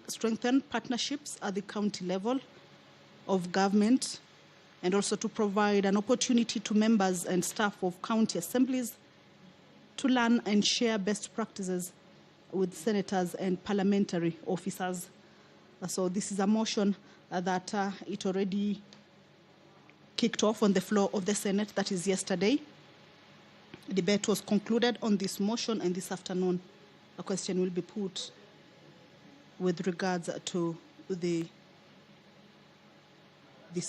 strengthen partnerships at the county level of government, and also to provide an opportunity to members and staff of county assemblies to learn and share best practices with senators and parliamentary officers. So this is a motion that it already kicked off on the floor of the Senate, that is yesterday. Debate was concluded on this motion, and this afternoon a question will be put with regards to this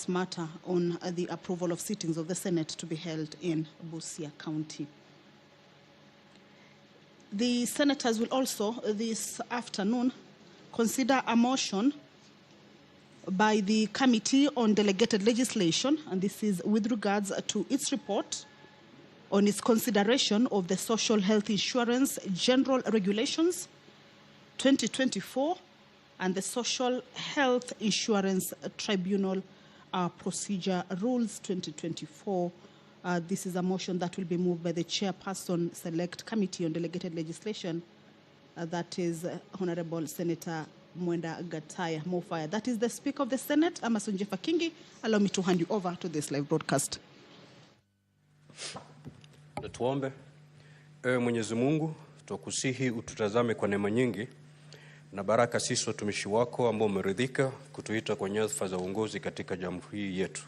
matter on the approval of sittings of the Senate to be held in Busia County. The senators will also this afternoon consider a motion by the Committee on Delegated Legislation, and this is with regards to its report on its consideration of the Social Health Insurance General Regulations 2024 and the Social Health Insurance Tribunal Procedure Rules 2024. This is a motion that will be moved by the Chairperson Select Committee on Delegated Legislation, that is Honorable Senator Mwenda Gataya Mofaya. That is the Speaker of the Senate, Amason Jeffa Kingi. Allow me to hand you over to this live broadcast. Tuombe. Ewe Mwenyezi Mungu, tukusihi ututazame kwa neema nyingi na baraka sisi watumishi wako ambao umeridhika kutuita kwa nyadhifa za uongozi katika jamhuri yetu.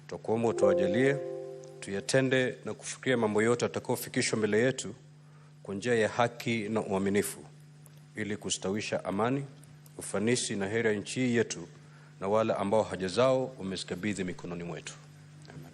Tukuomba utuajalie tuyatende na kufikiria mambo yote atakayofikishwa mbele yetu kwa njia ya haki na uaminifu, ili kustawisha amani, ufanisi na heri ya nchi yetu na wale ambao haja zao umezikabidhi mikononi mwetu. Amen.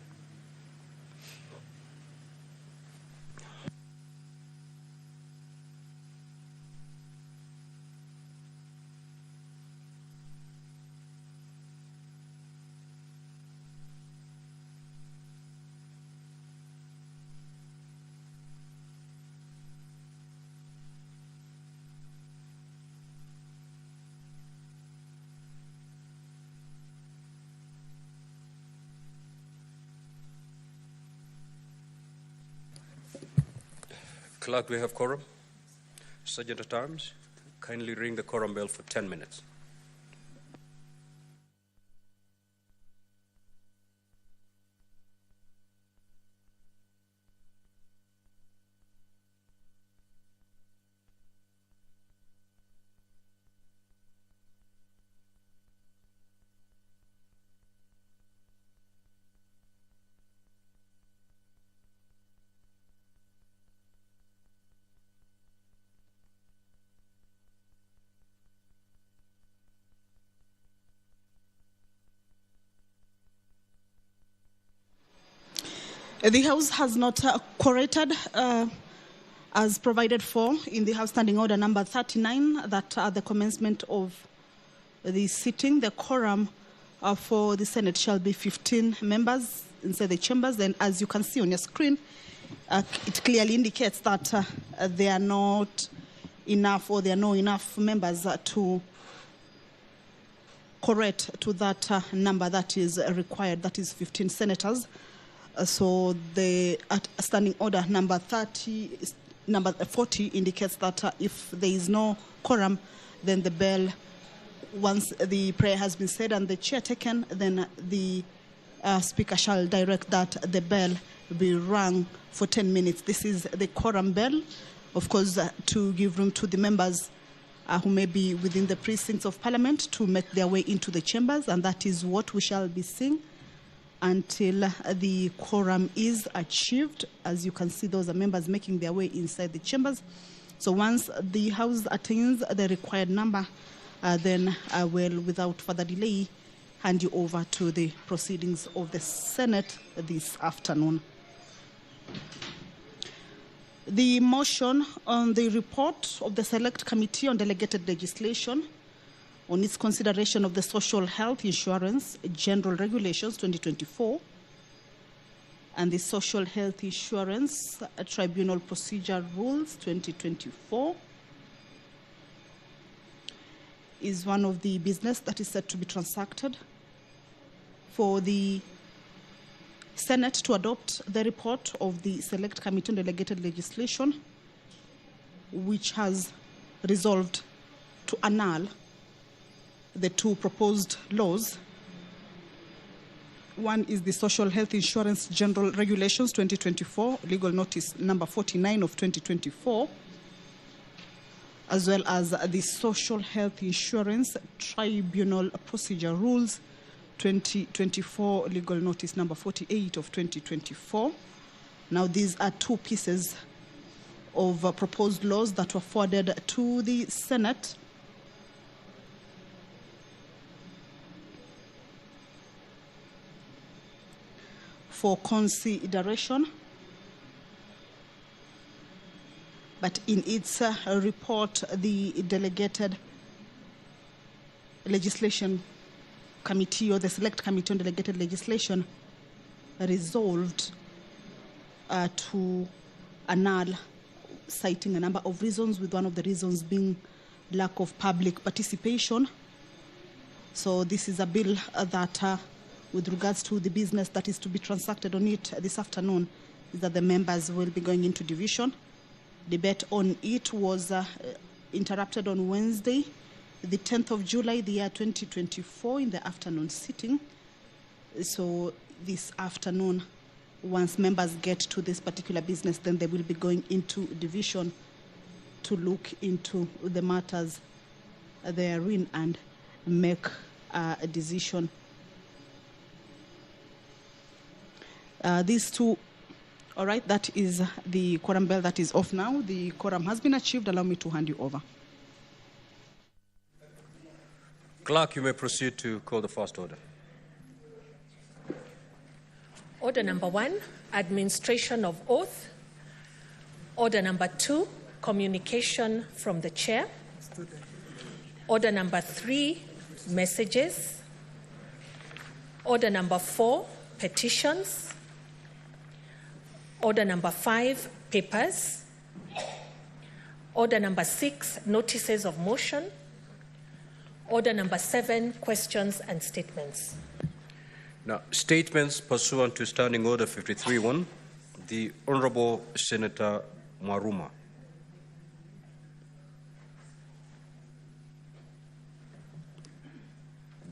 Clerk, we have quorum. Sergeant at Arms, kindly ring the quorum bell for 10 minutes. The House has not quorated as provided for in the House Standing Order number 39 that at the commencement of the sitting, the quorum for the Senate shall be 15 members inside the chambers. And as you can see on your screen, it clearly indicates that there are not enough, or there are not enough members to quorate to that number that is required, that is 15 senators. So the Standing Order number 40 indicates that if there is no quorum, then the bell, once the prayer has been said and the chair taken, then the Speaker shall direct that the bell be rung for 10 minutes. This is the quorum bell, of course, to give room to the members who may be within the precincts of Parliament to make their way into the chambers, and that is what we shall be seeing until the quorum is achieved. As you can see, those are members making their way inside the chambers. So once the House attains the required number, then I will, without further delay, hand you over to the proceedings of the Senate this afternoon. The motion on the report of the Select Committee on Delegated Legislation on its consideration of the Social Health Insurance General Regulations 2024 and the Social Health Insurance Tribunal Procedure Rules 2024 is one of the business that is set to be transacted for the Senate to adopt the report of the Select Committee on Delegated Legislation, which has resolved to annul the two proposed laws. One is the Social Health Insurance General Regulations 2024, legal notice number 49 of 2024, as well as the Social Health Insurance Tribunal Procedure Rules 2024, legal notice number 48 of 2024. Now, these are two pieces of proposed laws that were forwarded to the Senate for consideration. But in its report, the delegated legislation committee, or the select committee on delegated legislation, resolved to annul, citing a number of reasons, with one of the reasons being lack of public participation. So this is a bill that, with regards to the business that is to be transacted on it this afternoon, is that the members will be going into division. Debate on it was interrupted on Wednesday, the 10th of July, the year 2024, in the afternoon sitting. So this afternoon, once members get to this particular business, then they will be going into division to look into the matters therein and make a decision. These two, all right, that is the quorum bell that is off now. The quorum has been achieved. Allow me to hand you over. Clerk, you may proceed to call the first order. Order number 1, administration of oath. Order number 2, communication from the chair. Order number 3, messages. Order number 4, petitions. Order number 5, papers. Order number 6, notices of motion. Order number 7, questions and statements. Now, statements pursuant to Standing Order 53-1, the Honorable Senator Maruma.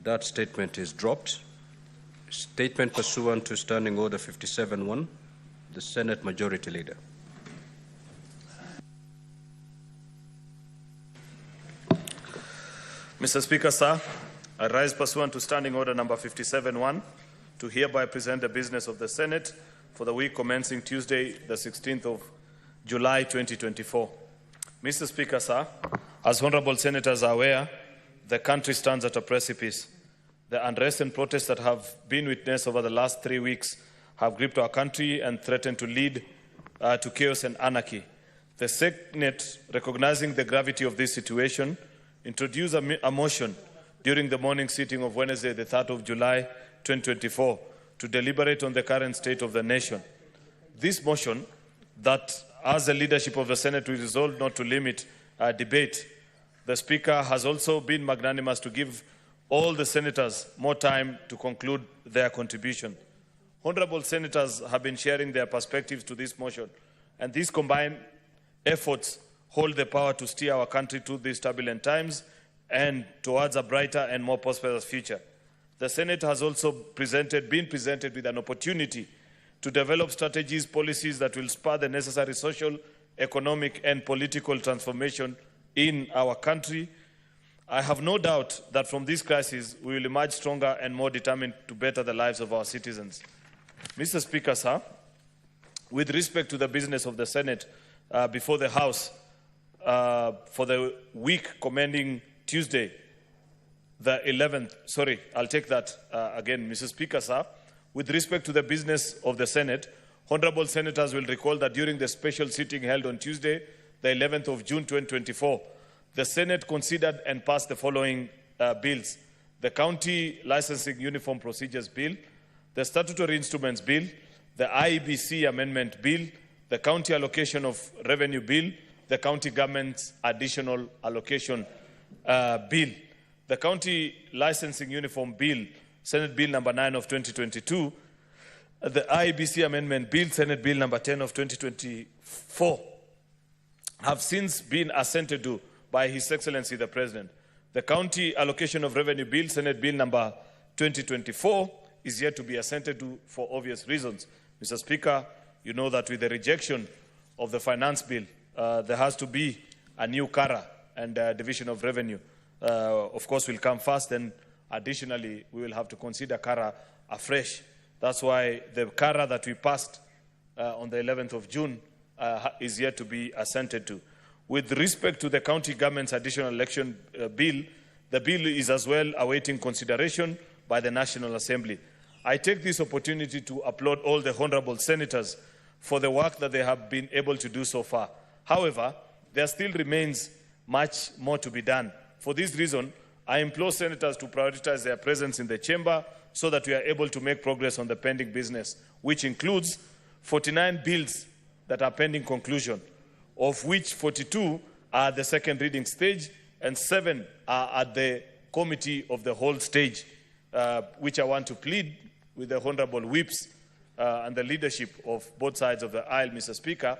That statement is dropped. Statement pursuant to Standing Order 57-1, the Senate Majority Leader. Mr. Speaker, sir, I rise pursuant to Standing Order number 57-1 to hereby present the business of the Senate for the week commencing Tuesday, the 16th of July, 2024. Mr. Speaker, sir, as honorable senators are aware, the country stands at a precipice. The unrest and protests that have been witnessed over the last 3 weeks have gripped our country and threatened to lead to chaos and anarchy. The Senate, recognizing the gravity of this situation, introduced a motion during the morning sitting of Wednesday, the 3rd of July, 2024, to deliberate on the current state of the nation. This motion, that as the leadership of the Senate we resolved not to limit debate, the Speaker has also been magnanimous to give all the senators more time to conclude their contribution. Honorable senators have been sharing their perspectives to this motion, and these combined efforts hold the power to steer our country through these turbulent times and towards a brighter and more prosperous future. The Senate has also been presented with an opportunity to develop strategies, policies that will spur the necessary social, economic, and political transformation in our country. I have no doubt that from this crisis, we will emerge stronger and more determined to better the lives of our citizens. Mr. Speaker, sir, with respect to the business of the Senate before the House for the week commencing Tuesday, the 11th, sorry, I'll take that again, Mr. Speaker, sir. With respect to the business of the Senate, honorable senators will recall that during the special sitting held on Tuesday, the 11th of June 2024, the Senate considered and passed the following bills: the County Licensing Uniform Procedures Bill, the Statutory Instruments Bill, the IEBC Amendment Bill, the County Allocation of Revenue Bill, the County Government's Additional Allocation Bill, the County Licensing Uniform Bill, Senate Bill number 9 of 2022, the IEBC Amendment Bill, Senate Bill number 10 of 2024, have since been assented to by His Excellency the President. The County Allocation of Revenue Bill, Senate Bill number 2024, is yet to be assented to for obvious reasons. Mr. Speaker, you know that with the rejection of the Finance Bill, there has to be a new CARA, and Division of Revenue, of course, will come first, and additionally, we will have to consider CARA afresh. That's why the CARA that we passed on the 11th of June is yet to be assented to. With respect to the county government's additional election bill, the bill is as well awaiting consideration by the National Assembly. I take this opportunity to applaud all the honorable senators for the work that they have been able to do so far. However, there still remains much more to be done. For this reason, I implore senators to prioritize their presence in the chamber so that we are able to make progress on the pending business, which includes 49 bills that are pending conclusion, of which 42 are at the second reading stage and 7 are at the committee of the whole stage, which I want to plead with the honorable whips and the leadership of both sides of the aisle, Mr. Speaker,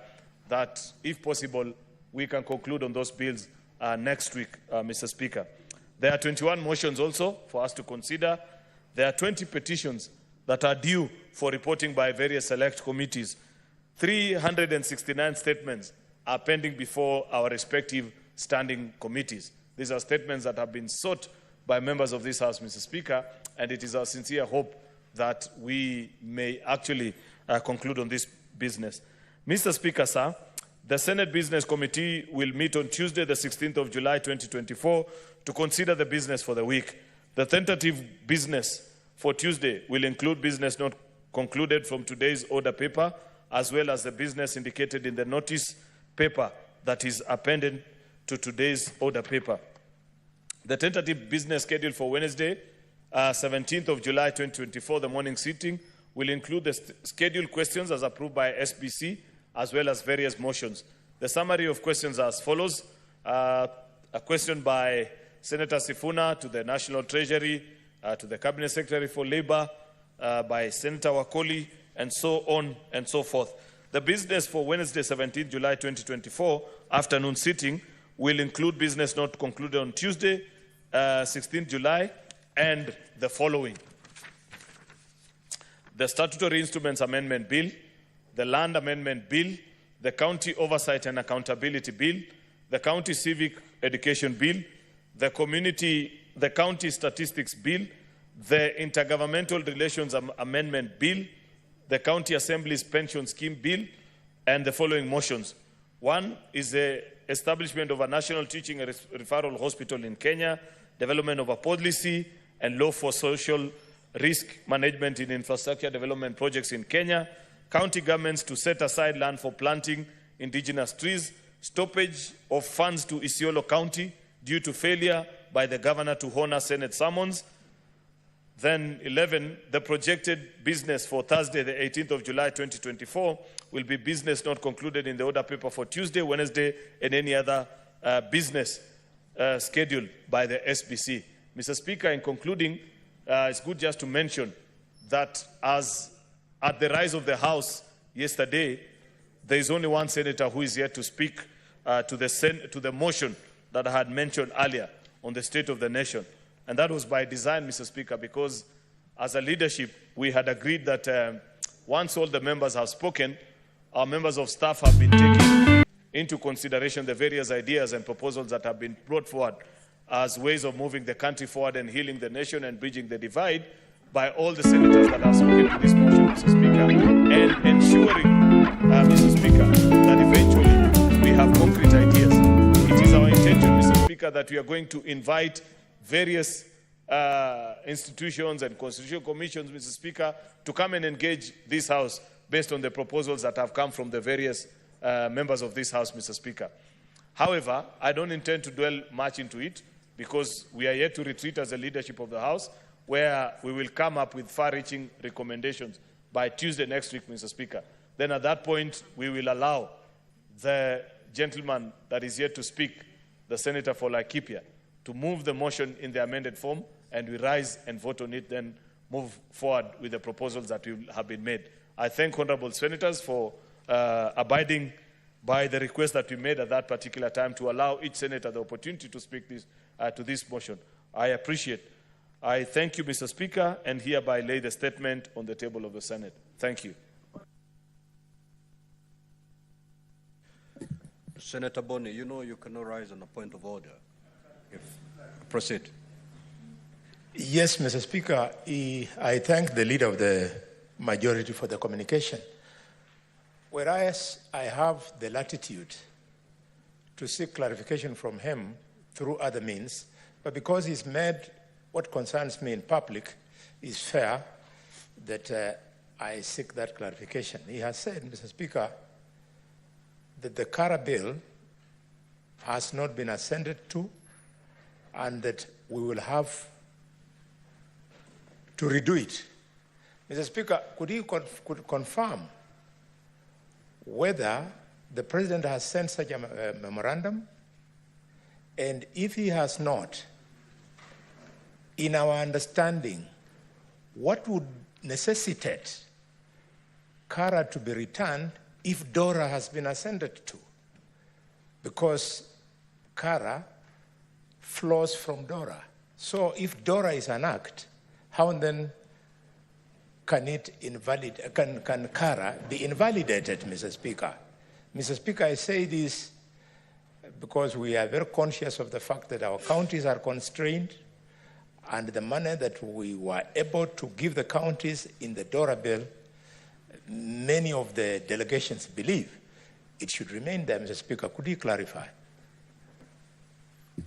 that if possible, we can conclude on those bills next week, Mr. Speaker. There are 21 motions also for us to consider. There are 20 petitions that are due for reporting by various select committees. 369 statements are pending before our respective standing committees. These are statements that have been sought by members of this House, Mr. Speaker, and it is our sincere hope that we may actually conclude on this business. Mr. Speaker, sir, the Senate Business Committee will meet on Tuesday, the 16th of July, 2024, to consider the business for the week. The tentative business for Tuesday will include business not concluded from today's order paper, as well as the business indicated in the notice paper that is appended to today's order paper. The tentative business scheduled for Wednesday, 17th of July, 2024, the morning sitting, will include the scheduled questions as approved by SBC, as well as various motions. The summary of questions are as follows. A question by Senator Sifuna to the National Treasury, to the Cabinet Secretary for Labor, by Senator Wakoli, and so on and so forth. The business for Wednesday, 17th July 2024, afternoon sitting, will include business not concluded on Tuesday, 16th July, and the following: the Statutory Instruments Amendment Bill, the Land Amendment Bill, the County Oversight and Accountability Bill, the County Civic Education Bill, the County Statistics Bill, the Intergovernmental Relations Amendment Bill, the County Assembly's Pension Scheme Bill, and the following motions. One is the establishment of a national teaching and referral hospital in Kenya, development of a policy and law for social risk management in infrastructure development projects in Kenya, county governments to set aside land for planting indigenous trees, stoppage of funds to Isiolo County due to failure by the governor to honor Senate summons. Then 11, the projected business for Thursday, the 18th of July, 2024, will be business not concluded in the order paper for Tuesday, Wednesday, and any other business scheduled by the SBC. Mr. Speaker, in concluding, it's good just to mention that as at the rise of the House yesterday, there is only one senator who is yet to speak to the motion that I had mentioned earlier on the state of the nation. And that was by design, Mr. Speaker, because as a leadership, we had agreed that once all the members have spoken, our members of staff have been taking into consideration the various ideas and proposals that have been brought forward as ways of moving the country forward and healing the nation and bridging the divide by all the senators that have spoken to this motion, Mr. Speaker, and ensuring, Mr. Speaker, that eventually we have concrete ideas. It is our intention, Mr. Speaker, that we are going to invite various institutions and constitutional commissions, Mr. Speaker, to come and engage this House based on the proposals that have come from the various members of this House, Mr. Speaker. However, I don't intend to dwell much into it because we are yet to retreat as a leadership of the House, where we will come up with far-reaching recommendations by Tuesday next week, Mr. Speaker. Then at that point, we will allow the gentleman that is yet to speak, the Senator for Laikipia, to move the motion in the amended form, and we rise and vote on it, then move forward with the proposals that have been made. I thank honorable senators for abiding by the request that we made at that particular time to allow each senator the opportunity to speak to this motion. I appreciate. I thank you, Mr. Speaker, and hereby lay the statement on the table of the Senate. Thank you. Senator Boni, you know you cannot rise on a point of order. Proceed. Yes, Mr. Speaker, I thank the leader of the majority for the communication. Whereas I have the latitude to seek clarification from him through other means, but because he's made what concerns me in public is fair that I seek that clarification. He has said, Mr. Speaker, that the Kara bill has not been assented to and that we will have to redo it. Mr. Speaker, could you confirm whether the President has sent such a memorandum? And if he has not, in our understanding, what would necessitate Kara to be returned if Dora has been assented to? Because Kara flows from Dora. So if Dora is an act, how then can Kara be invalidated, Mr. Speaker? Mr. Speaker, I say this because we are very conscious of the fact that our counties are constrained and the money that we were able to give the counties in the Dora bill, many of the delegations believe it should remain there, Mr. Speaker. Could you clarify?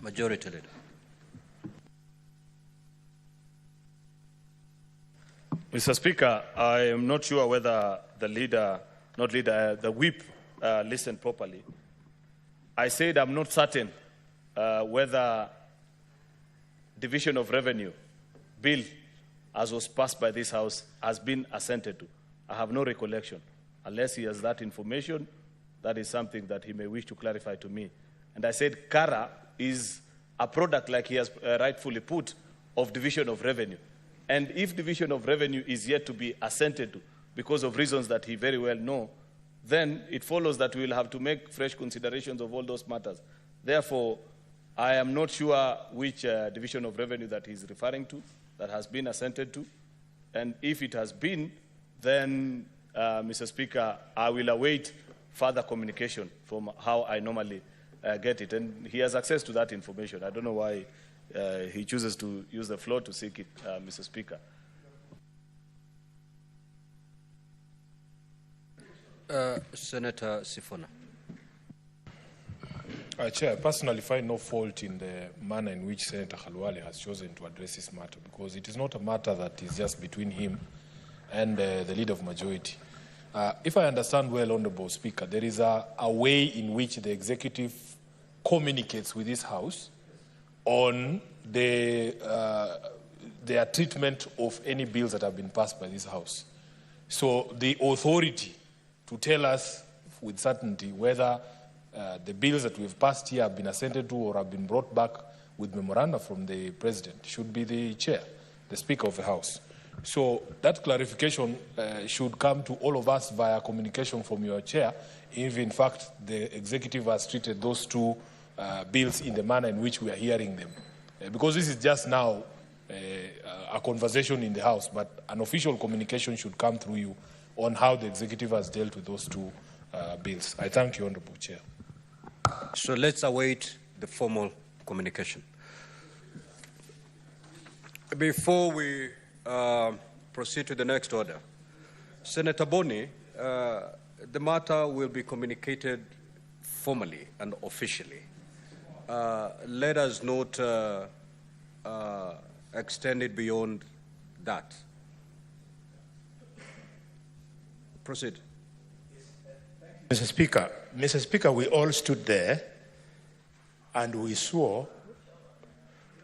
Majority Leader. Mr. Speaker, I am not sure whether the whip listened properly. I said I'm not certain whether Division of Revenue bill, as was passed by this House, has been assented to. I have no recollection. Unless he has that information, that is something that he may wish to clarify to me. And I said Kara is a product, like he has rightfully put, of Division of Revenue. And if Division of Revenue is yet to be assented to, because of reasons that he very well knows, then it follows that we will have to make fresh considerations of all those matters. Therefore, I am not sure which Division of Revenue that he's referring to, that has been assented to. And if it has been, then, Mr. Speaker, I will await further communication from how I normally get it. And he has access to that information. I don't know why he chooses to use the floor to seek it, Mr. Speaker. Senator Sifuna. Chair, I personally find no fault in the manner in which Senator Khalwale has chosen to address this matter, because it is not a matter that is just between him and the Leader of Majority. If I understand well, Honourable Speaker, there is a way in which the Executive communicates with this House on their treatment of any bills that have been passed by this House. So the authority to tell us with certainty whether the bills that we've passed here have been assented to or have been brought back with memoranda from the President should be the Chair, the Speaker of the House. So that clarification should come to all of us via communication from your Chair, if in fact the Executive has treated those two bills in the manner in which we are hearing them. Because this is just now a conversation in the House, but an official communication should come through you on how the Executive has dealt with those two bills. I thank you, Honourable Chair. So let's await the formal communication. Before we proceed to the next order, Senator Boni, the matter will be communicated formally and officially. Let us not extend it beyond that. Proceed. Mr. Speaker, we all stood there and we swore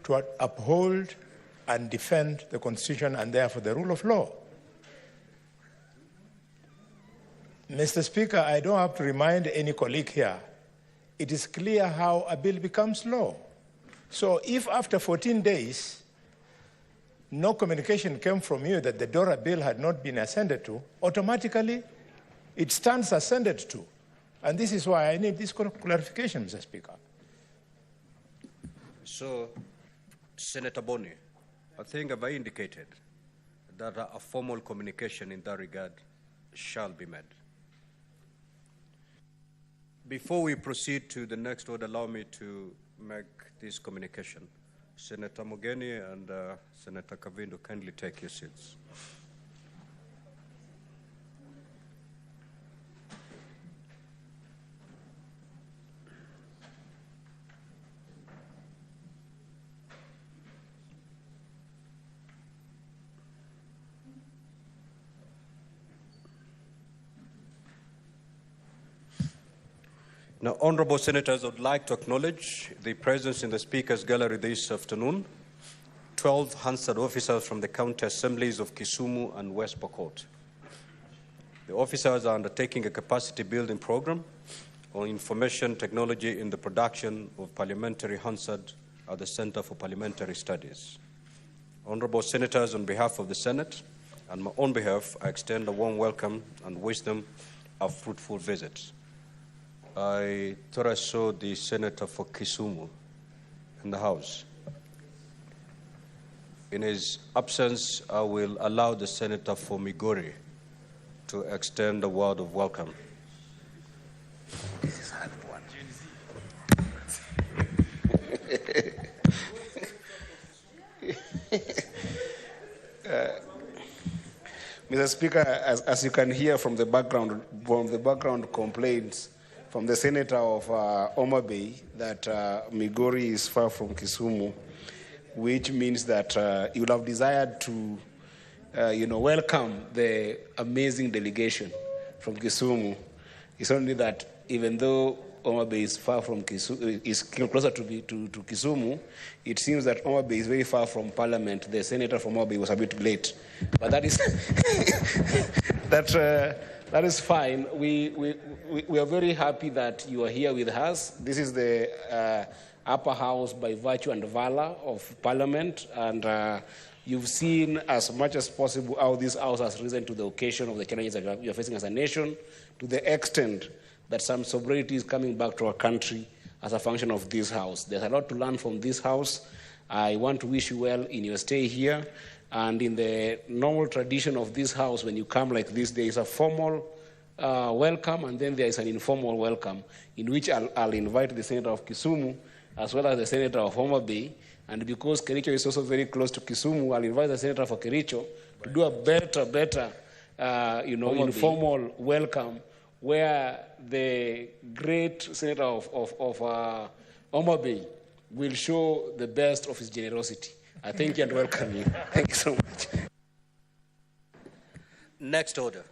to uphold and defend the Constitution and therefore the rule of law. Mr. Speaker, I don't have to remind any colleague here. It is clear how a bill becomes law. So if after 14 days, no communication came from you that the DORA bill had not been assented to, automatically it stands assented to. And this is why I need this clarification, Mr. Speaker. So, Senator Boni, I think I've indicated that a formal communication in that regard shall be made. Before we proceed to the next order, allow me to make this communication. Senator Mogeni and Senator Kavindo, kindly take your seats. Now, honorable senators, I would like to acknowledge the presence in the Speaker's Gallery this afternoon, 12 Hansard officers from the county assemblies of Kisumu and West Pokot. The officers are undertaking a capacity building program on information technology in the production of parliamentary Hansard at the Center for Parliamentary Studies. Honorable senators, on behalf of the Senate and my own behalf, I extend a warm welcome and wish them a fruitful visit. I thought I saw the senator for Kisumu in the House. In his absence, I will allow the senator for Migori to extend a word of welcome. This is hard one. Mr. Speaker, as you can hear from the background complaints from the senator of Homa Bay that Migori is far from Kisumu, which means that he would have desired to, welcome the amazing delegation from Kisumu. It's only that even though Homa Bay is far from Kisumu, is closer to Kisumu, it seems that Homa Bay is very far from Parliament. The senator from Homa Bay was a bit late, but that is that is fine. We are very happy that you are here with us. This is the upper house by virtue and valor of Parliament, and you've seen as much as possible how this house has risen to the occasion of the challenges that we are facing as a nation, to the extent that some sobriety is coming back to our country as a function of this house. There's a lot to learn from this house. I want to wish you well in your stay here. And in the normal tradition of this house, when you come like this, there is a formal welcome, and then there is an informal welcome, in which I'll invite the senator of Kisumu, as well as the senator of Homa Bay. And because Kericho is also very close to Kisumu, I'll invite the senator for Kericho to do a better informal welcome, where the great senator of Homa Bay will show the best of his generosity. I thank you and welcome you. Thank you so much. Next order.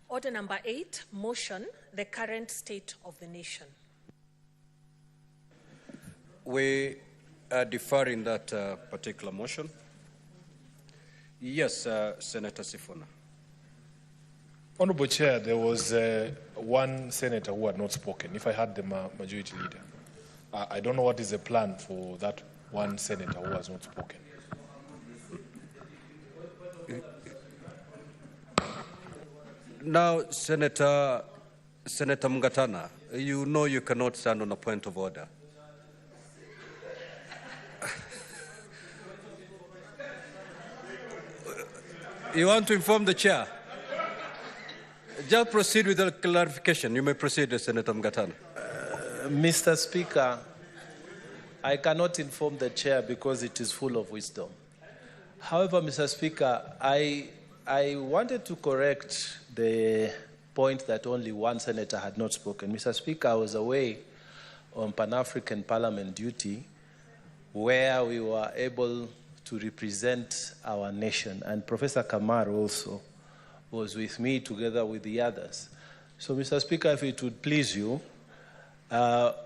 Order number 8, motion, the current state of the nation. We are deferring that particular motion. Yes, Senator Sifuna. Honorable Chair, there was one senator who had not spoken, if I heard the majority leader. I don't know what is the plan for that one senator who has not spoken. Now, Senator Mungatana, you know you cannot stand on a point of order. You want to inform the chair? Just proceed with the clarification. You may proceed, Senator Mungatana. Mr. Speaker, I cannot inform the chair because it is full of wisdom. However, Mr. Speaker, I wanted to correct the point that only one senator had not spoken. Mr. Speaker, I was away on Pan-African Parliament duty where we were able to represent our nation, and Professor Kamar also was with me together with the others. So, Mr. Speaker, if it would please you,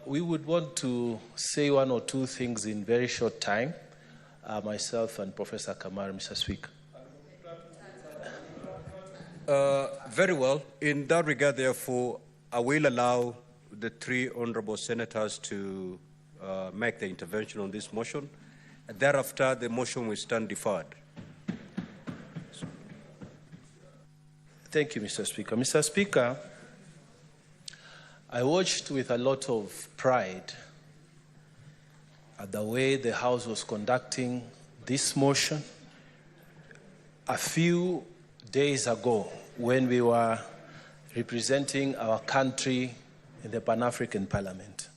we would want to say one or two things in very short time, myself and Professor Kamar, Mr. Speaker. Very well. In that regard, therefore, I will allow the three honorable senators to make the intervention on this motion. Thereafter, the motion will stand deferred. Thank you, Mr. Speaker. Mr. Speaker, I watched with a lot of pride at the way the House was conducting this motion a few days ago when we were representing our country in the Pan-African Parliament.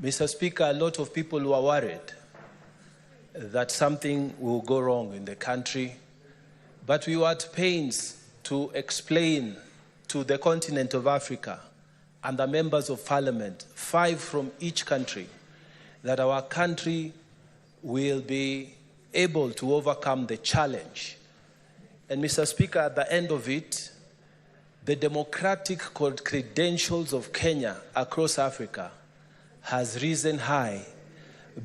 Mr. Speaker, a lot of people were worried that something will go wrong in the country, but we were at pains to explain to the continent of Africa and the members of Parliament, 5 from each country, that our country will be able to overcome the challenge. And Mr. Speaker, at the end of it, the democratic credentials of Kenya across Africa has risen high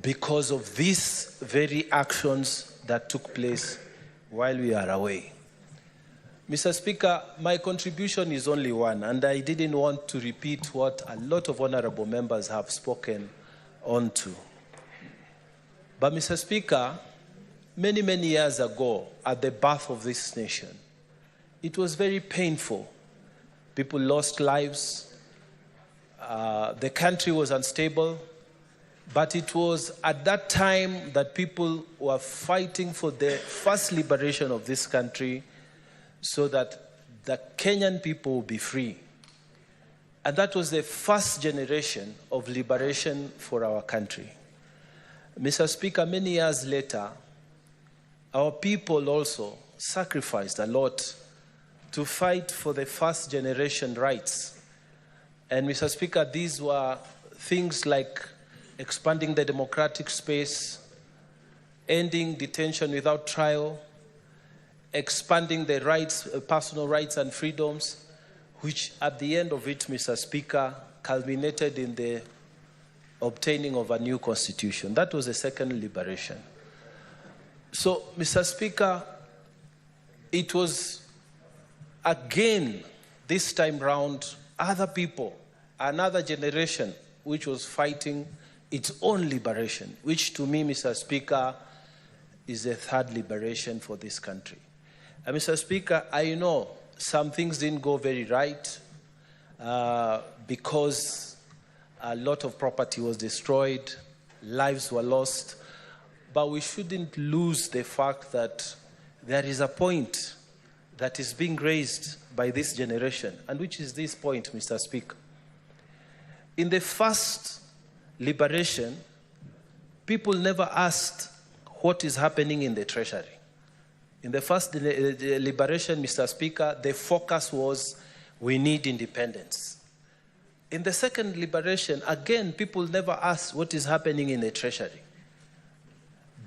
because of these very actions that took place while we are away. Mr. Speaker, my contribution is only one, and I didn't want to repeat what a lot of honorable members have spoken onto. But Mr. Speaker, many, many years ago, at the birth of this nation, it was very painful. People lost lives. The country was unstable. But it was at that time that people were fighting for the first liberation of this country so that the Kenyan people will be free. And that was the first generation of liberation for our country. Mr. Speaker, many years later, our people also sacrificed a lot to fight for the first generation rights. And Mr. Speaker, these were things like expanding the democratic space, ending detention without trial, expanding the rights, personal rights and freedoms, which at the end of it, Mr. Speaker, culminated in the obtaining of a new constitution. That was the second liberation. So, Mr. Speaker, it was again, this time round, other people, another generation, which was fighting its own liberation, which to me, Mr. Speaker, is the third liberation for this country. And Mr. Speaker, I know some things didn't go very right because a lot of property was destroyed, lives were lost, but we shouldn't lose the fact that there is a point that is being raised by this generation, and which is this point, Mr. Speaker. In the first liberation, people never asked what is happening in the treasury. In the first liberation, Mr. Speaker, the focus was we need independence. In the second liberation, again, people never asked what is happening in the treasury.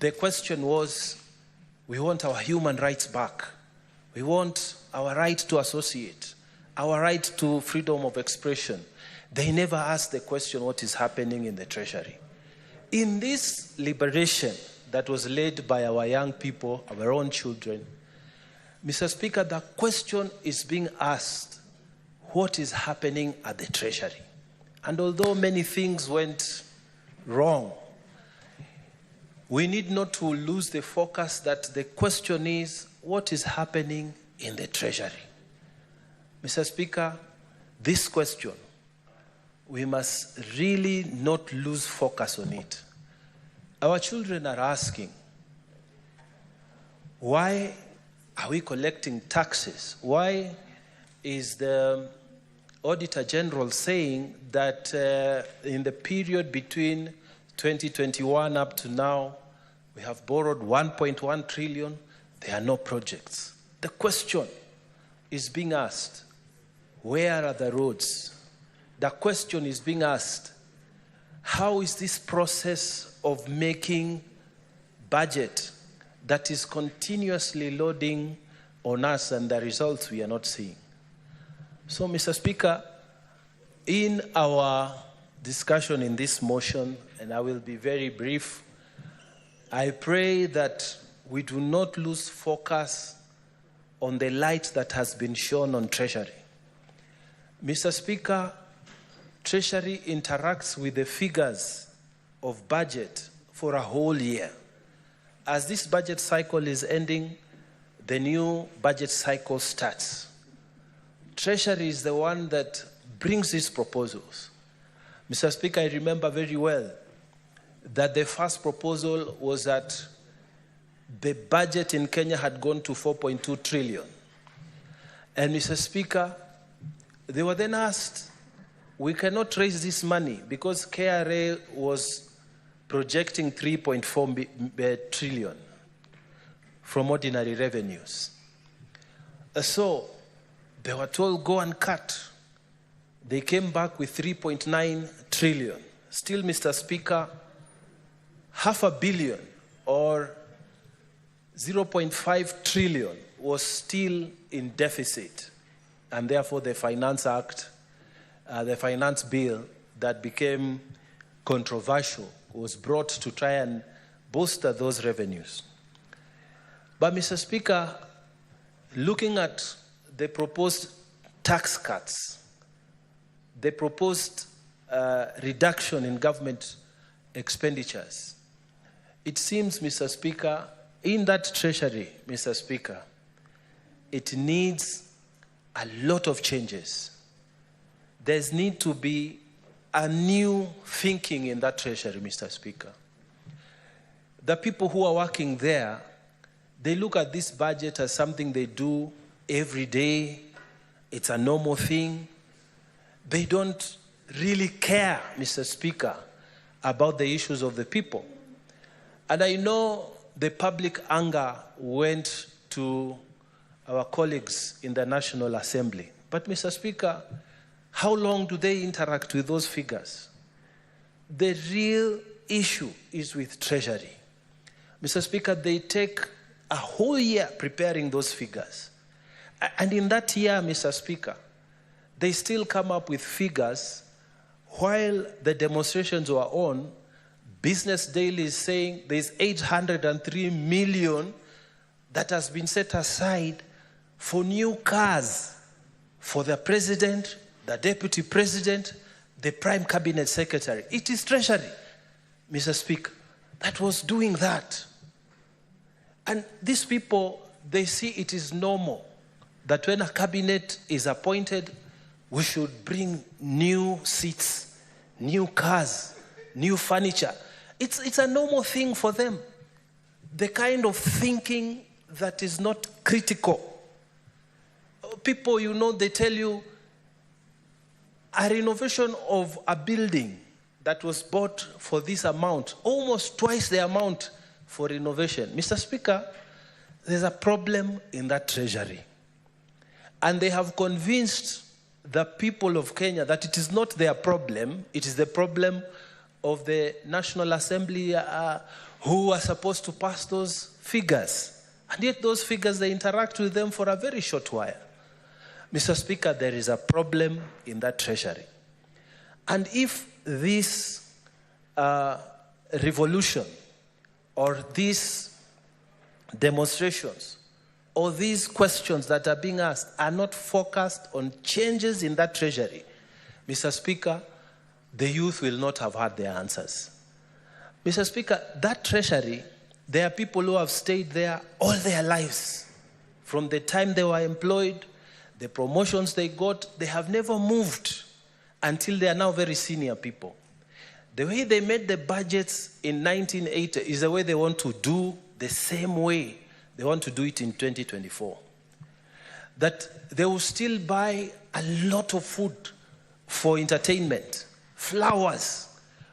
The question was, we want our human rights back. We want our right to associate, our right to freedom of expression. They never asked the question, what is happening in the treasury? In this liberation that was led by our young people, our own children, Mr. Speaker, the question is being asked, what is happening at the treasury? And although many things went wrong, we need not to lose the focus that the question is, what is happening in the treasury? Mr. Speaker, this question, we must really not lose focus on it. Our children are asking, why are we collecting taxes? Why is the Auditor General saying that in the period between 2021 up to now, we have borrowed 1.1 trillion, there are no projects? The question is being asked, where are the roads? The question is being asked, how is this process of making budget that is continuously loading on us and the results we are not seeing? So, Mr. Speaker, in our discussion in this motion, and I will be very brief, I pray that we do not lose focus on the light that has been shown on Treasury. Mr. Speaker, Treasury interacts with the figures of budget for a whole year. As this budget cycle is ending, the new budget cycle starts. Treasury is the one that brings these proposals. Mr. Speaker, I remember very well that the first proposal was that the budget in Kenya had gone to 4.2 trillion. And Mr. Speaker, they were then asked, we cannot raise this money because KRA was projecting 3.4 trillion from ordinary revenues. So they were told, go and cut. They came back with 3.9 trillion. Still, Mr. Speaker, $500 million or 0.5 trillion was still in deficit. And therefore the Finance Act, the finance bill that became controversial was brought to try and bolster those revenues. But Mr. Speaker, looking at the proposed tax cuts, the proposed reduction in government expenditures, it seems, Mr. Speaker, in that treasury, Mr. Speaker, it needs a lot of changes. There's need to be a new thinking in that treasury, Mr. Speaker. The people who are working there, they look at this budget as something they do every day. It's a normal thing. They don't really care, Mr. Speaker, about the issues of the people. And I know the public anger went to our colleagues in the National Assembly. But Mr. Speaker, how long do they interact with those figures? The real issue is with Treasury. Mr. Speaker, they take a whole year preparing those figures. And in that year, Mr. Speaker, they still come up with figures while the demonstrations were on. Business Daily is saying there's 803 million that has been set aside for new cars for the president, the deputy president, the prime cabinet secretary. It is Treasury, Mr. Speaker, that was doing that. And these people, they see it is normal that when a cabinet is appointed, we should bring new seats, new cars, new furniture. It's a normal thing for them. The kind of thinking that is not critical. People, you know, they tell you a renovation of a building that was bought for this amount, almost twice the amount for renovation. Mr. Speaker, there's a problem in that treasury. And they have convinced the people of Kenya that it is not their problem, it is the problem of the National Assembly who are supposed to pass those figures. And yet those figures, they interact with them for a very short while. Mr. Speaker, there is a problem in that treasury. And if this revolution or these demonstrations or these questions that are being asked are not focused on changes in that treasury, Mr. Speaker, the youth will not have had their answers. Mr. Speaker, that treasury, there are people who have stayed there all their lives. From the time they were employed, the promotions they got, they have never moved until they are now very senior people. The way they made the budgets in 1980 is the way they want to do the same way they want to do it in 2024. That they will still buy a lot of food for entertainment, flowers,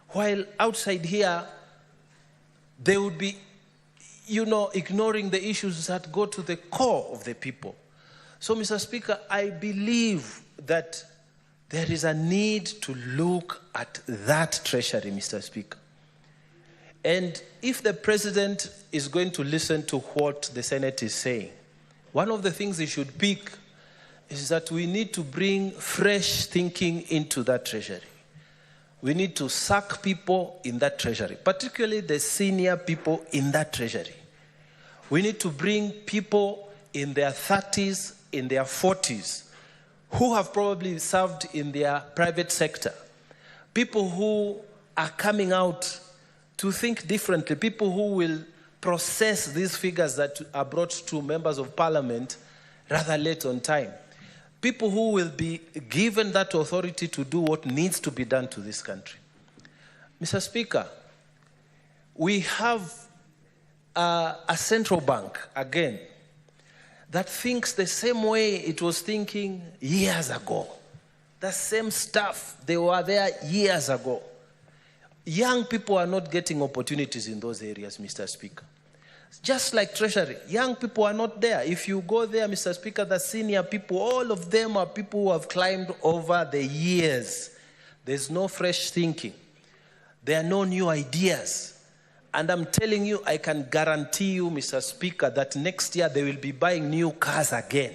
while outside here, they would be, you know, ignoring the issues that go to the core of the people. So, Mr. Speaker, I believe that there is a need to look at that treasury, Mr. Speaker. And if the president is going to listen to what the Senate is saying, one of the things he should pick is that we need to bring fresh thinking into that treasury. We need to sack people in that treasury, particularly the senior people in that treasury. We need to bring people in their 30s, in their 40s, who have probably served in their private sector. People who are coming out to think differently, people who will process these figures that are brought to members of parliament rather late on time. people who will be given that authority to do what needs to be done to this country. Mr. Speaker, we have a central bank, again, that thinks the same way it was thinking years ago. The same stuff, they were there years ago. Young people are not getting opportunities in those areas, Mr. Speaker. Just like Treasury, young people are not there. If you go there, Mr. Speaker, the senior people, all of them are people who have climbed over the years. There's no fresh thinking. There are no new ideas. And I'm telling you, I can guarantee you, Mr. Speaker, that next year they will be buying new cars again.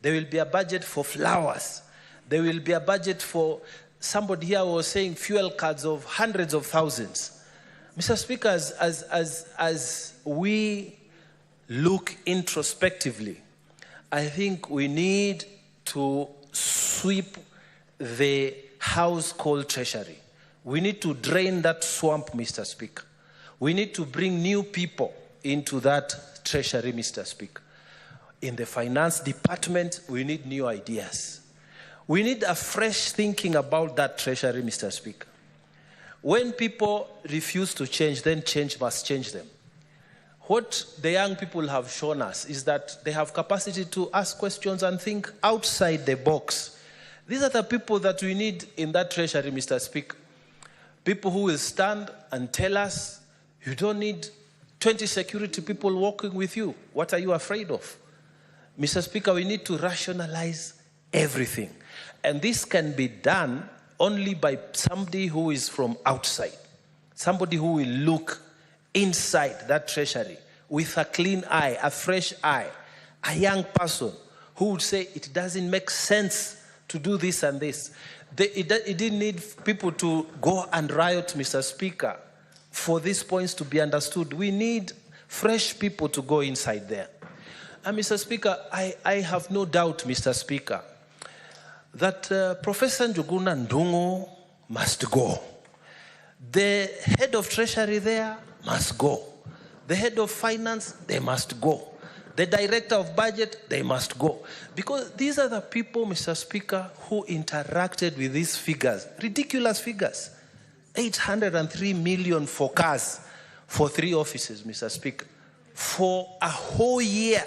There will be a budget for flowers. There will be a budget for, somebody here was saying, fuel cards of hundreds of thousands. Mr. Speaker, as we look introspectively, I think we need to sweep the house called Treasury. We need to drain that swamp, Mr. Speaker. We need to bring new people into that Treasury, Mr. Speaker. In the finance department, we need new ideas. We need a fresh thinking about that Treasury, Mr. Speaker. When people refuse to change, then change must change them. What the young people have shown us is that they have capacity to ask questions and think outside the box. These are the people that we need in that Treasury, Mr. Speaker. People who will stand and tell us, you don't need 20 security people walking with you. What are you afraid of? Mr. Speaker, we need to rationalize everything. And this can be done only by somebody who is from outside. Somebody who will look inside that Treasury with a clean eye, a fresh eye, a young person who would say, it doesn't make sense to do this and this. It didn't need people to go and riot, Mr. Speaker, for these points to be understood. We need fresh people to go inside there. And Mr. Speaker, I have no doubt, Mr. Speaker, that Professor Njuguna Ndung'u must go. The head of Treasury there must go. The head of finance, they must go. The director of budget, they must go. Because these are the people, Mr. Speaker, who interacted with these figures, ridiculous figures. 803 million for cars for 3 offices, Mr. Speaker, for a whole year.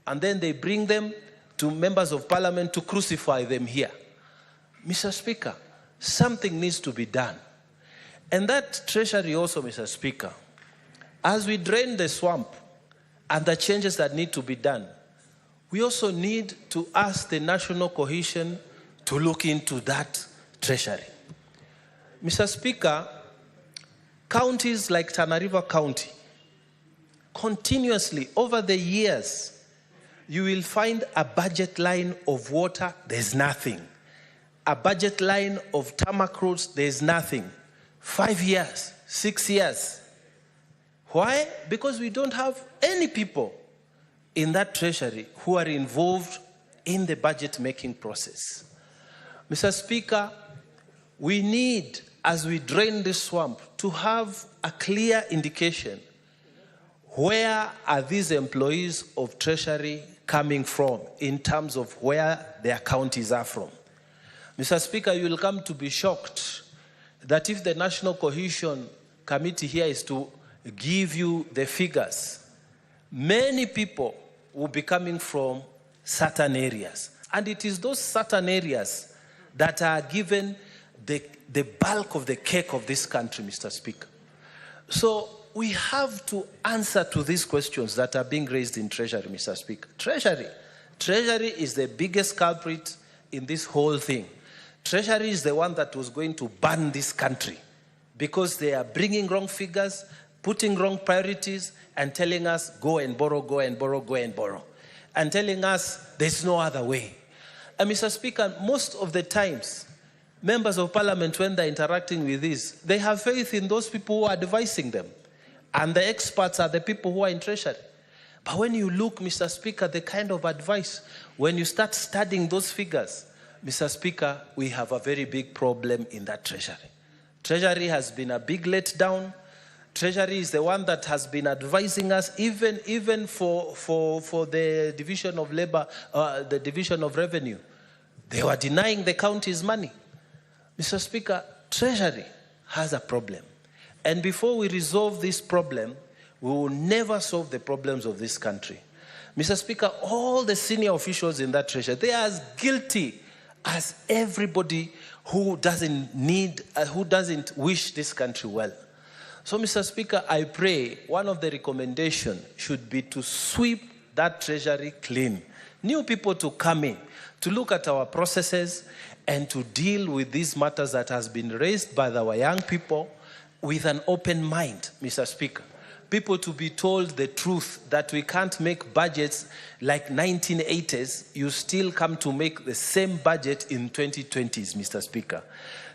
And then they bring them to members of parliament to crucify them here. Mr. Speaker, something needs to be done. And that Treasury also, Mr. Speaker, as we drain the swamp and the changes that need to be done, we also need to ask the national cohesion to look into that Treasury. Mr. Speaker, counties like Tana River County, continuously over the years, you will find a budget line of water, there's nothing. A budget line of tarmac roads, there's nothing. 5 years, 6 years. Why? Because we don't have any people in that Treasury who are involved in the budget-making process. Mr. Speaker, we need, as we drain this swamp, to have a clear indication where are these employees of Treasury coming from in terms of where their counties are from. Mr. Speaker, you will come to be shocked that if the National Cohesion Committee here is to give you the figures, many people will be coming from certain areas. And it is those certain areas that are given the bulk of the cake of this country, Mr. Speaker. So we have to answer to these questions that are being raised in Treasury, Mr. Speaker. Treasury is the biggest culprit in this whole thing. Treasury is the one that was going to burn this country because they are bringing wrong figures, putting wrong priorities, and telling us, go and borrow, go and borrow, go and borrow, and telling us there's no other way. And Mr. Speaker, most of the times, members of parliament, when they're interacting with this, they have faith in those people who are advising them. And the experts are the people who are in Treasury. But when you look, Mr. Speaker, the kind of advice, when you start studying those figures, Mr. Speaker, we have a very big problem in that Treasury. Treasury has been a big letdown. Treasury is the one that has been advising us, even for the division of labor, the division of revenue. They were denying the counties money. Mr. Speaker, Treasury has a problem. And before we resolve this problem, we will never solve the problems of this country. Mr. Speaker, all the senior officials in that treasury, they are as guilty as everybody who doesn't wish this country well. So, Mr. Speaker, I pray one of the recommendations should be to sweep that treasury clean. New people to come in, to look at our processes and to deal with these matters that has been raised by our young people with an open mind, Mr. Speaker. People to be told the truth that we can't make budgets like 1980s. You still come to make the same budget in 2020s, Mr. Speaker.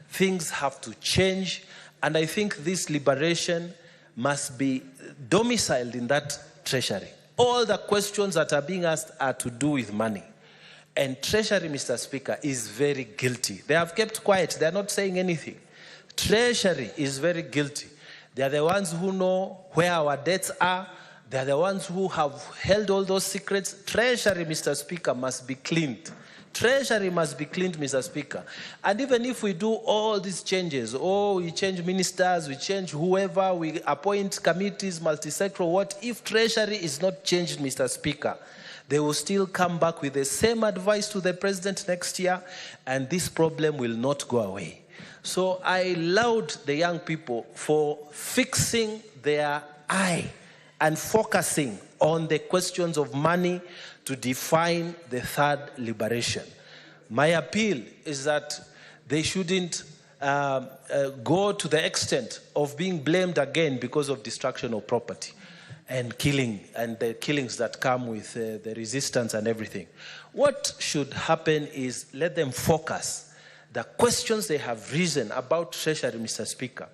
Things have to change, and I think this liberation must be domiciled in that treasury. All the questions that are being asked are to do with money. And Treasury, Mr. Speaker, is very guilty. They have kept quiet. They are not saying anything. Treasury is very guilty. They are the ones who know where our debts are. They are the ones who have held all those secrets. Treasury, Mr. Speaker, must be cleaned. Treasury must be cleaned, Mr. Speaker. And even if we do all these changes, we change ministers, we change whoever, we appoint committees, multi-sectoral, what if Treasury is not changed, Mr. Speaker? They will still come back with the same advice to the president next year, and this problem will not go away. So I laud the young people for fixing their eye and focusing on the questions of money to define the third liberation. My appeal is that they shouldn't go to the extent of being blamed again because of destruction of property and killing, and the killings that come with the resistance and everything. What should happen is let them focus the questions they have risen about Treasury, Mr. Speaker.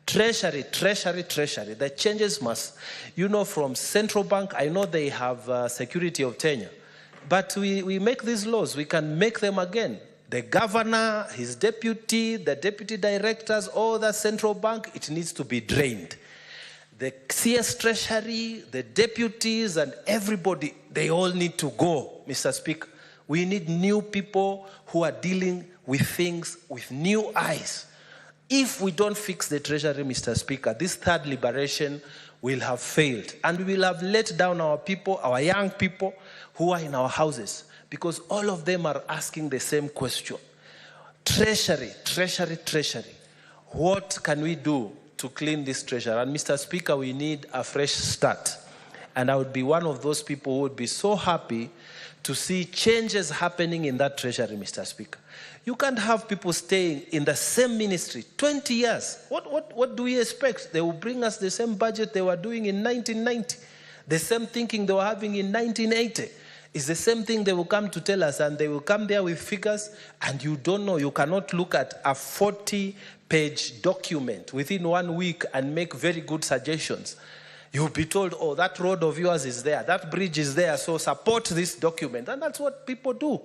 Treasury. The changes must, from central bank, I know they have security of tenure, but we make these laws, we can make them again. The governor, his deputy, the deputy directors, all the central bank, it needs to be drained. The CS Treasury, the deputies, and everybody, they all need to go, Mr. Speaker. We need new people who are dealing with things with new eyes. If we don't fix the Treasury, Mr. Speaker, this third liberation will have failed. And we will have let down our people, our young people who are in our houses, because all of them are asking the same question. Treasury. What can we do to clean this treasury? And Mr. Speaker, we need a fresh start. And I would be one of those people who would be so happy to see changes happening in that treasury, Mr. Speaker. You can't have people staying in the same ministry 20 years. What do we expect? They will bring us the same budget they were doing in 1990. The same thinking they were having in 1980. It's the same thing they will come to tell us, and they will come there with figures, and you don't know. You cannot look at a 40-page document within 1 week and make very good suggestions. You'll be told, that road of yours is there, that bridge is there, so support this document. And that's what people do.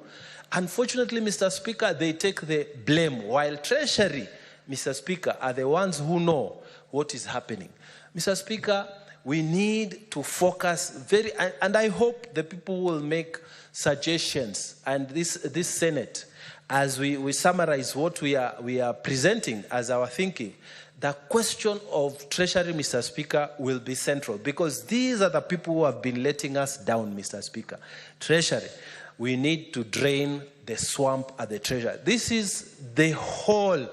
Unfortunately, Mr. Speaker, they take the blame, while Treasury, Mr. Speaker, are the ones who know what is happening. Mr. Speaker, we need to focus and I hope the people will make suggestions, and this Senate, as we summarize what we are presenting as our thinking, the question of Treasury, Mr. Speaker, will be central, because these are the people who have been letting us down, Mr. Speaker. Treasury, we need to drain the swamp at the Treasury. This is the whole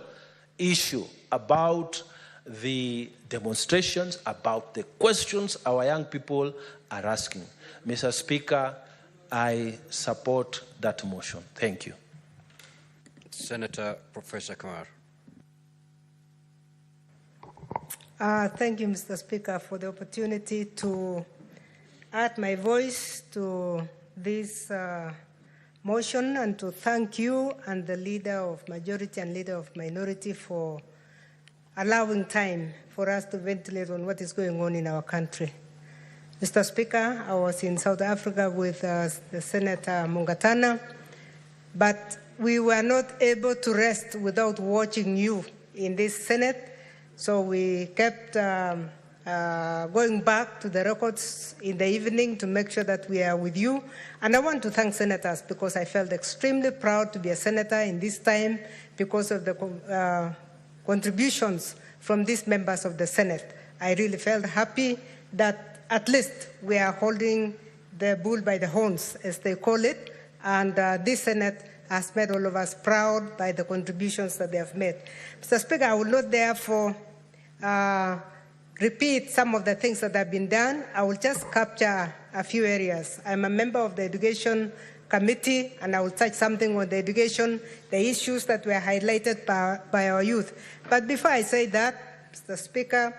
issue about the demonstrations, about the questions our young people are asking. Mr. Speaker, I support that motion. Thank you. Senator Professor Kamar. Thank you, Mr. Speaker, for the opportunity to add my voice to this motion, and to thank you and the leader of majority and leader of minority for allowing time for us to ventilate on what is going on in our country. Mr. Speaker, I was in South Africa with the Senator Mungatana, but we were not able to rest without watching you in this Senate. So we kept going back to the records in the evening to make sure that we are with you. And I want to thank senators because I felt extremely proud to be a senator in this time because of the contributions from these members of the Senate. I really felt happy that at least we are holding the bull by the horns, as they call it, and this Senate has made all of us proud by the contributions that they have made. Mr. Speaker, I will not therefore repeat some of the things that have been done. I will just capture a few areas. I'm a member of the Education Committee, and I will touch something on the education, the issues that were highlighted by our youth. But before I say that, Mr. Speaker,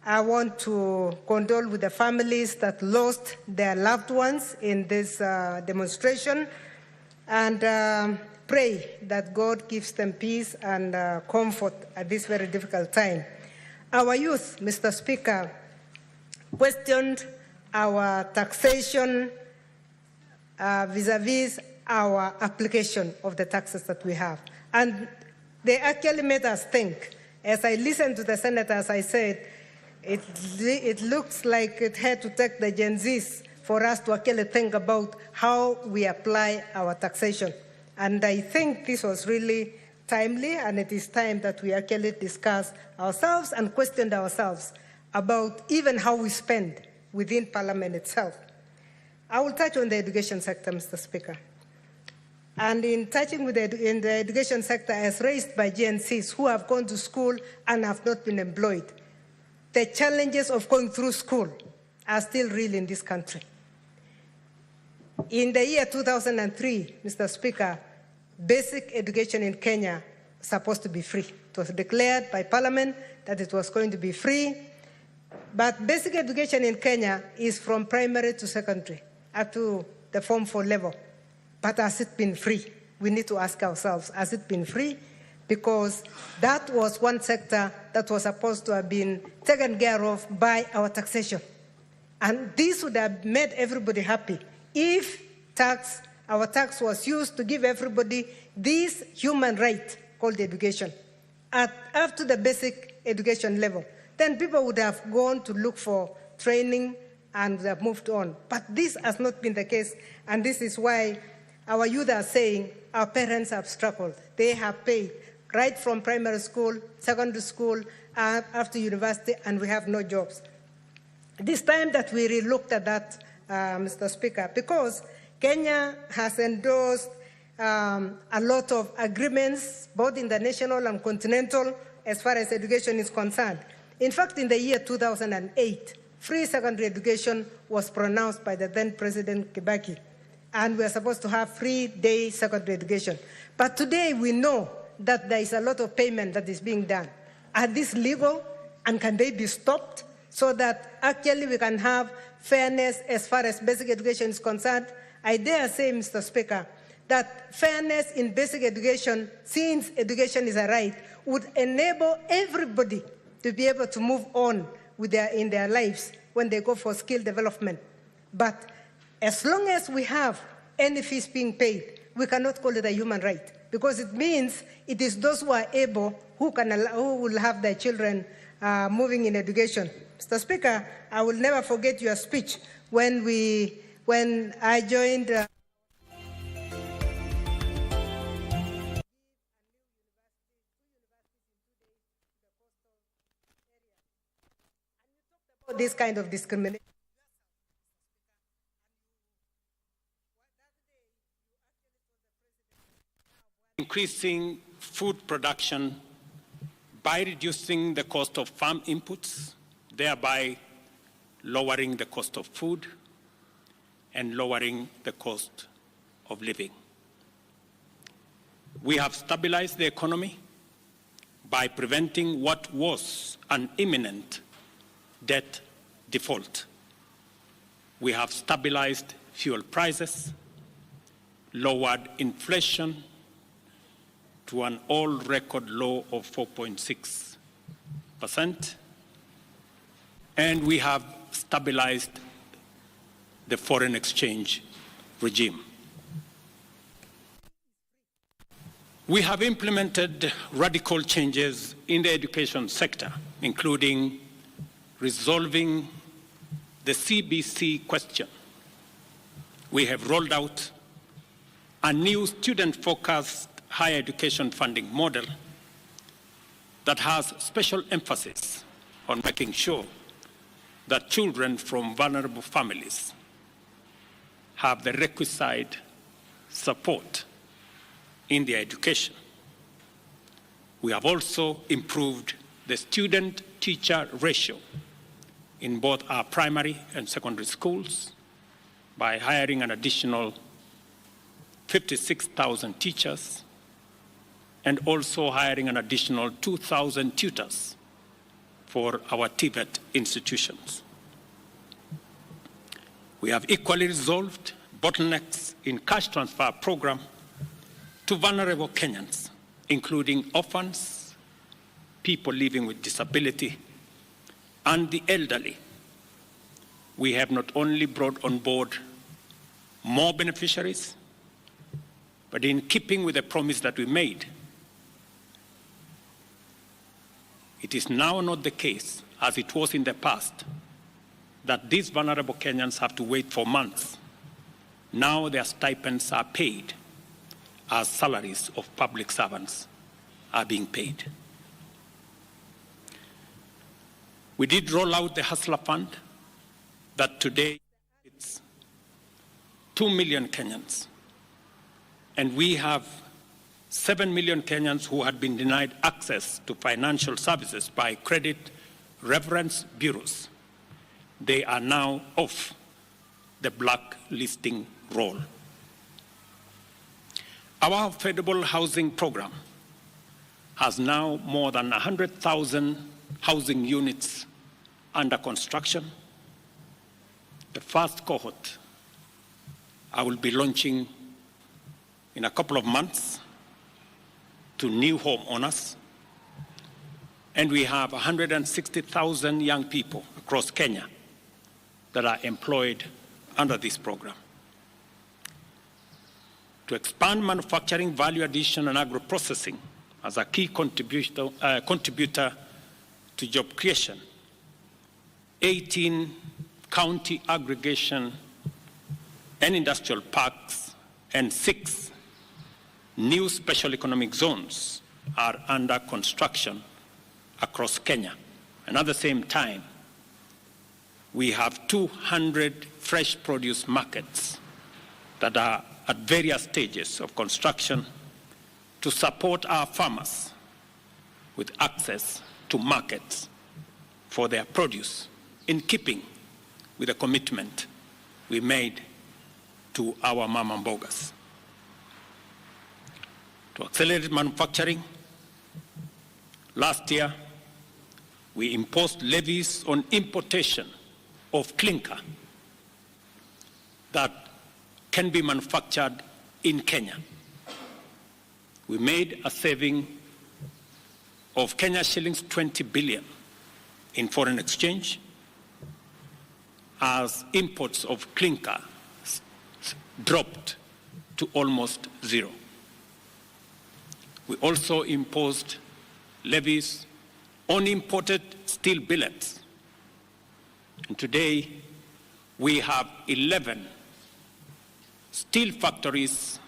I want to condole with the families that lost their loved ones in this demonstration, and pray that God gives them peace and comfort at this very difficult time. Our youth, Mr. Speaker, questioned our taxation vis-a-vis our application of the taxes that we have. And they actually made us think. As I listened to the senators, I said, it looks like it had to take the Gen Zs for us to actually think about how we apply our taxation. And I think this was really timely, and it is time that we actually discuss ourselves and question ourselves about even how we spend within Parliament itself. I will touch on the education sector, Mr. Speaker. And in touching with in the education sector as raised by GNCs who have gone to school and have not been employed, the challenges of going through school are still real in this country. In the year 2003, Mr. Speaker, basic education in Kenya was supposed to be free. It was declared by Parliament that it was going to be free. But basic education in Kenya is from primary to secondary, up to the Form 4 level. But has it been free? We need to ask ourselves, has it been free? Because that was one sector that was supposed to have been taken care of by our taxation. And this would have made everybody happy if our tax was used to give everybody this human right called education up to the basic education level. Then people would have gone to look for training and would have moved on. But this has not been the case, and this is why our youth are saying our parents have struggled. They have paid right from primary school, secondary school, up to university, and we have no jobs. This time that we re-looked at that, Mr. Speaker, because Kenya has endorsed a lot of agreements, both in the national and continental, as far as education is concerned. In fact, in the year 2008, free secondary education was pronounced by the then President Kibaki, and we are supposed to have free day secondary education. But today we know that there is a lot of payment that is being done. Are these legal, and can they be stopped so that actually we can have fairness as far as basic education is concerned? I dare say, Mr. Speaker, that fairness in basic education, since education is a right, would enable everybody to be able to move on with in their lives when they go for skill development. But as long as we have any fees being paid, we cannot call it a human right, because it means it is those who are able who will have their children moving in education. Mr. Speaker, I will never forget your speech when I joined this kind of discrimination. Increasing food production by reducing the cost of farm inputs, thereby lowering the cost of food and lowering the cost of living. We have stabilized the economy by preventing what was an imminent debt default. We have stabilized fuel prices, lowered inflation to an all-record low of 4.6%, and we have stabilized the foreign exchange regime. We have implemented radical changes in the education sector, including resolving the CBC question, we have rolled out a new student-focused higher education funding model that has special emphasis on making sure that children from vulnerable families have the requisite support in their education. We have also improved the student-teacher ratio in both our primary and secondary schools by hiring an additional 56,000 teachers and also hiring an additional 2,000 tutors for our TVET institutions. We have equally resolved bottlenecks in cash transfer program to vulnerable Kenyans, including orphans, people living with disability, and the elderly. We have not only brought on board more beneficiaries, but in keeping with the promise that we made, it is now not the case, as it was in the past, that these vulnerable Kenyans have to wait for months. Now their stipends are paid as salaries of public servants are being paid. We did roll out the Hustler Fund that today it's 2 million Kenyans. And we have 7 million Kenyans who had been denied access to financial services by credit reference bureaus. They are now off the blacklisting roll. Our affordable housing program has now more than 100,000 housing units under construction. The first cohort I will be launching in a couple of months to new homeowners. And we have 160,000 young people across Kenya that are employed under this program. To expand manufacturing, value addition, and agro-processing as a key contributor to job creation, 18 county aggregation and industrial parks and 6 new special economic zones are under construction across Kenya. And at the same time, we have 200 fresh produce markets that are at various stages of construction to support our farmers with access to markets for their produce, in keeping with the commitment we made to our mama mbogas. To accelerate manufacturing, last year we imposed levies on importation of clinker that can be manufactured in Kenya. We made a saving of Kenya shillings 20 billion in foreign exchange as imports of clinker dropped to almost zero. We also imposed levies on imported steel billets. And today, we have 11 steel factories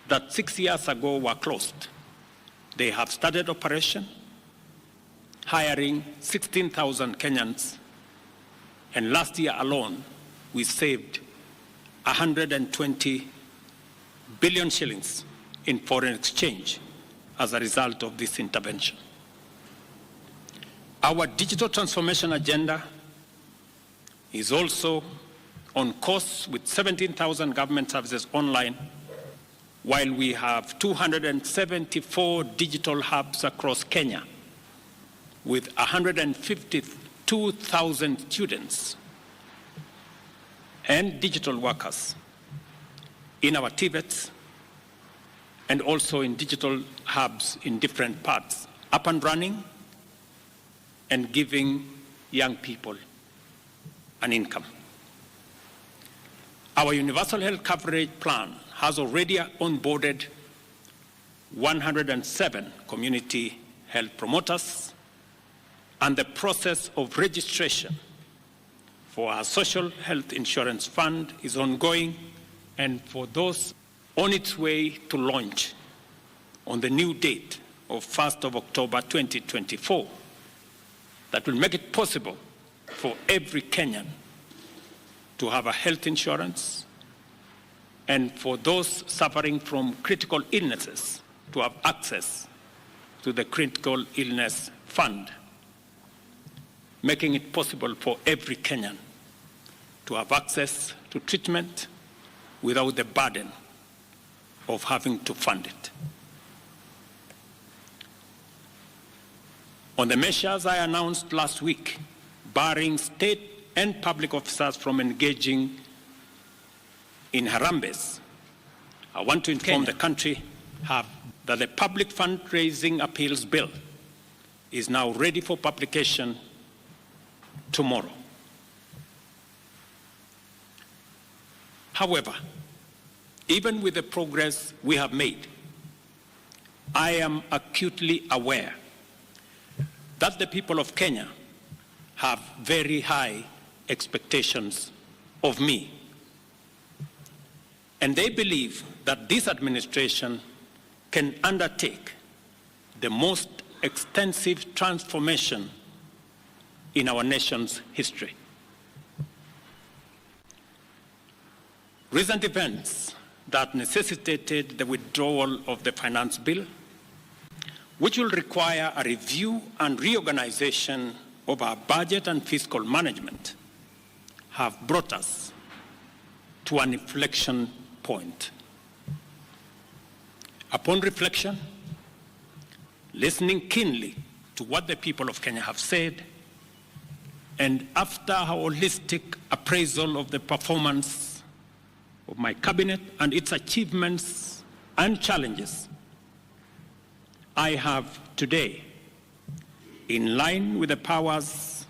that 6 years ago were closed. They have started operation, hiring 16,000 Kenyans. And last year alone, we saved 120 billion shillings in foreign exchange as a result of this intervention. Our digital transformation agenda is also on course with 17,000 government services online, while we have 274 digital hubs across Kenya with 152,000 students and digital workers in our TVETs and also in digital hubs in different parts, up and running and giving young people an income. Our universal health coverage plan has already onboarded 107 community health promoters and the process of registration for our social health insurance fund is ongoing, and for those on its way to launch on the new date of 1st of October 2024, that will make it possible for every Kenyan to have a health insurance, and for those suffering from critical illnesses to have access to the critical illness fund, making it possible for every Kenyan to have access to treatment without the burden of having to fund it. On the measures I announced last week, barring state and public officers from engaging in harambes, I want to inform the country that the public fundraising appeals bill is now ready for publication tomorrow. However, even with the progress we have made, I am acutely aware that the people of Kenya have very high expectations of me. And they believe that this administration can undertake the most extensive transformation in our nation's history. Recent events that necessitated the withdrawal of the finance bill, which will require a review and reorganization of our budget and fiscal management, have brought us to an inflection point. Upon reflection, listening keenly to what the people of Kenya have said, and after a holistic appraisal of the performance of my cabinet and its achievements and challenges, I have today, in line with the powers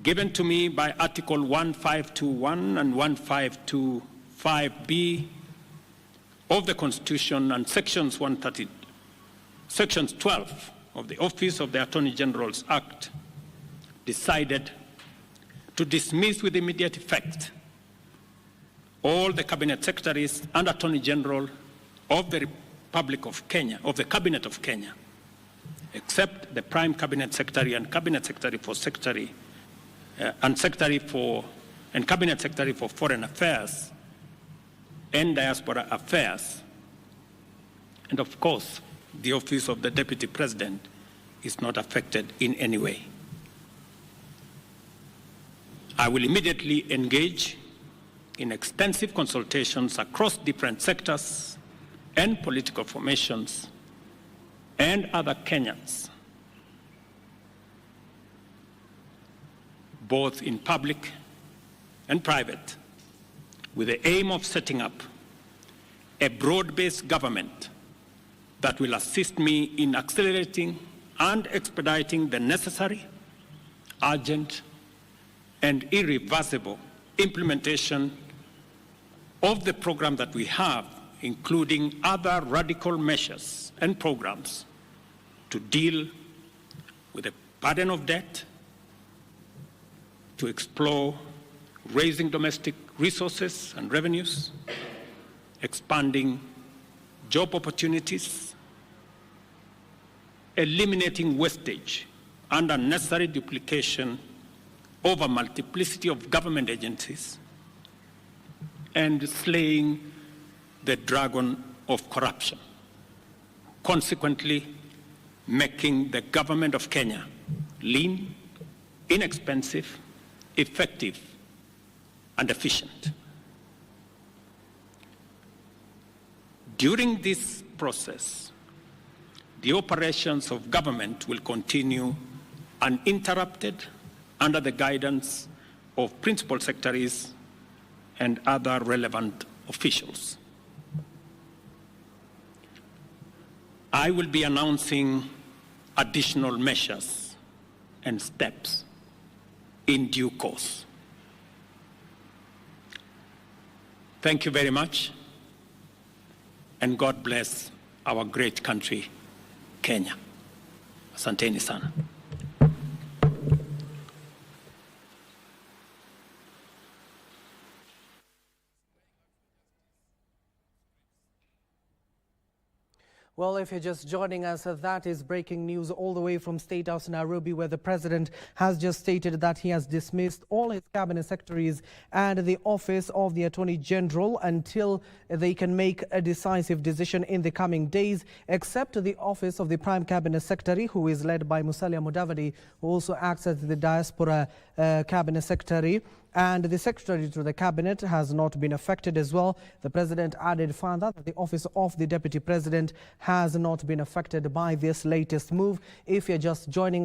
given to me by Article 1521 and 1525B of the Constitution and Sections 12 of the Office of the Attorney General's Act, decided to dismiss with immediate effect all the Cabinet Secretaries and Attorney General of the Republic of Kenya, of the Cabinet of Kenya, except the Prime Cabinet Secretary and Cabinet Secretary for Cabinet Secretary for Foreign Affairs and Diaspora Affairs. And of course, the Office of the Deputy President is not affected in any way. I will immediately engage in extensive consultations across different sectors and political formations and other Kenyans, both in public and private, with the aim of setting up a broad-based government that will assist me in accelerating and expediting the necessary, urgent, and irreversible implementation of the program that we have, including other radical measures and programs to deal with the burden of debt, to explore raising domestic resources and revenues, expanding job opportunities, eliminating wastage and unnecessary duplication of a multiplicity of government agencies, and slaying the dragon of corruption, consequently making the government of Kenya lean, inexpensive, effective, and efficient. During this process, the operations of government will continue uninterrupted under the guidance of principal secretaries and other relevant officials. I will be announcing additional measures and steps in due course. Thank you very much, and God bless our great country, Kenya. Asanteni sana. Well, if you're just joining us, that is breaking news all the way from State House Nairobi, where the president has just stated that he has dismissed all his cabinet secretaries and the office of the Attorney General until they can make a decisive decision in the coming days, except the office of the Prime Cabinet Secretary, who is led by Musalia Mudavadi, who also acts as the Diaspora Cabinet Secretary. And the secretary to the cabinet has not been affected as well. The president added further that the office of the deputy president has not been affected by this latest move. If you're just joining